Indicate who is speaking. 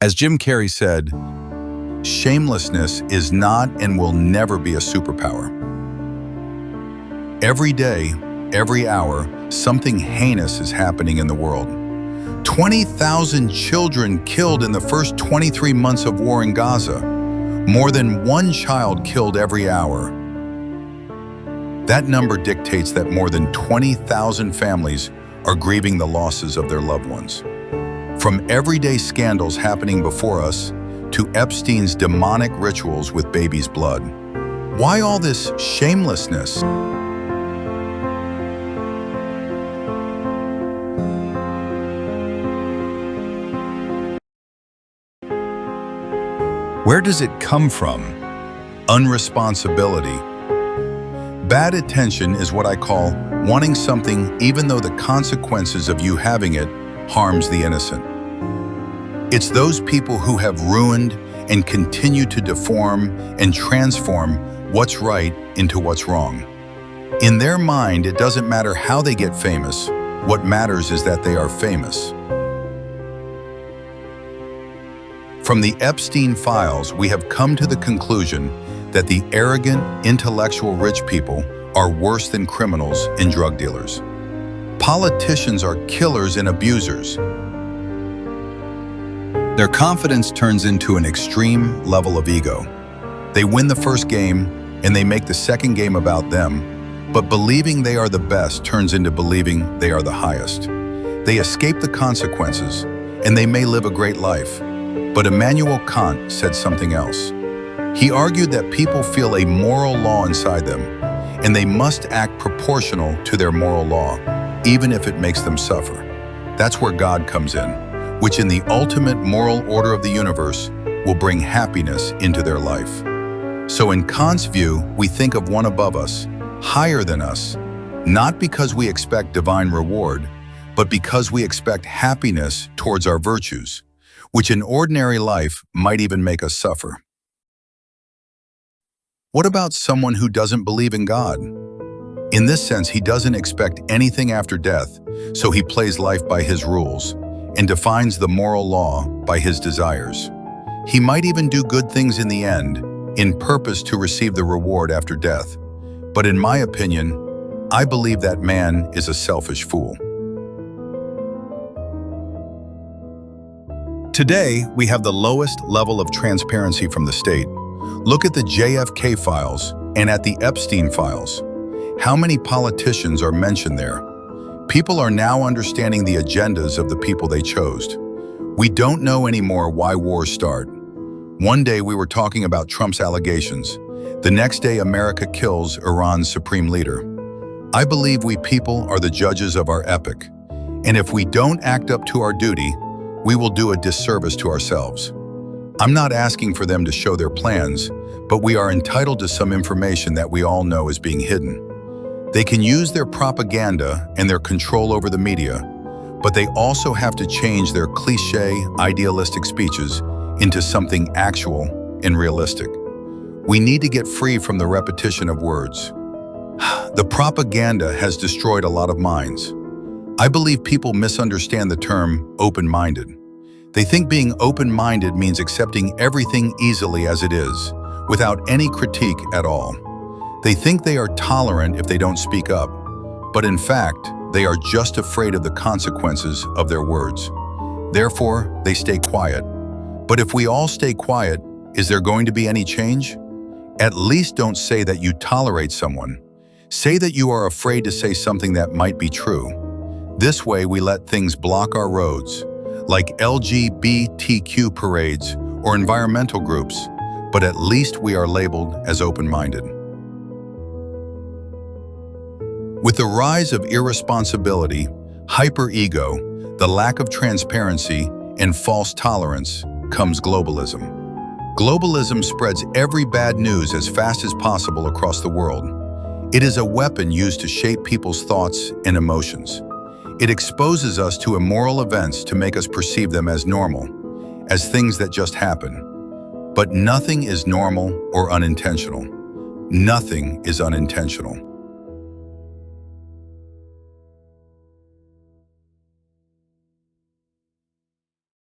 Speaker 1: As Jim Carrey said, shamelessness is not and will never be a superpower. Every day, every hour, something heinous is happening in the world. 20,000 children killed in the first 23 months of war in Gaza. More than one child killed every hour. That number dictates that more than 20,000 families are grieving the losses of their loved ones. From everyday scandals happening before us to Epstein's demonic rituals with babies' blood. Why all this shamelessness? Where does it come from? Unresponsibility. Bad attention is what I call wanting something even though the consequences of you having it harms the innocent. It's those people who have ruined and continue to deform and transform what's right into what's wrong. In their mind, it doesn't matter how they get famous. What matters is that they are famous. From the Epstein files, we have come to the conclusion that the arrogant, intellectual rich people are worse than criminals and drug dealers. Politicians are killers and abusers. Their confidence turns into an extreme level of ego. They win the first game and they make the second game about them, but believing they are the best turns into believing they are the highest. They escape the consequences and they may live a great life. But Immanuel Kant said something else. He argued that people feel a moral law inside them, and they must act proportional to their moral law, even if it makes them suffer. That's where God comes in, which in the ultimate moral order of the universe will bring happiness into their life. So in Kant's view, we think of one above us, higher than us, not because we expect divine reward, but because we expect happiness towards our virtues, which in ordinary life might even make us suffer. What about someone who doesn't believe in God? In this sense, he doesn't expect anything after death, so he plays life by his rules and defines the moral law by his desires. He might even do good things in the end, in purpose to receive the reward after death. But in my opinion, I believe that man is a selfish fool. Today, we have the lowest level of transparency from the state. Look at the JFK files and at the Epstein files. How many politicians are mentioned there? People are now understanding the agendas of the people they chose. We don't know anymore why wars start. One day we were talking about Trump's allegations. The next day America kills Iran's supreme leader. I believe we people are the judges of our epoch. And if we don't act up to our duty, we will do a disservice to ourselves. I'm not asking for them to show their plans, but we are entitled to some information that we all know is being hidden. They can use their propaganda and their control over the media, but they also have to change their cliché, idealistic speeches into something actual and realistic. We need to get free from the repetition of words. The propaganda has destroyed a lot of minds. I believe people misunderstand the term open-minded. They think being open-minded means accepting everything easily as it is, without any critique at all. They think they are tolerant if they don't speak up, but in fact, they are just afraid of the consequences of their words. Therefore, they stay quiet. But if we all stay quiet, is there going to be any change? At least don't say that you tolerate someone. Say that you are afraid to say something that might be true. This way, we let things block our roads, like LGBTQ parades or environmental groups, but at least we are labeled as open-minded. With the rise of irresponsibility, hyper-ego, the lack of transparency, and false tolerance comes globalism. Globalism spreads every bad news as fast as possible across the world. It is a weapon used to shape people's thoughts and emotions. It exposes us to immoral events to make us perceive them as normal, as things that just happen. But nothing is normal or unintentional. Nothing is unintentional.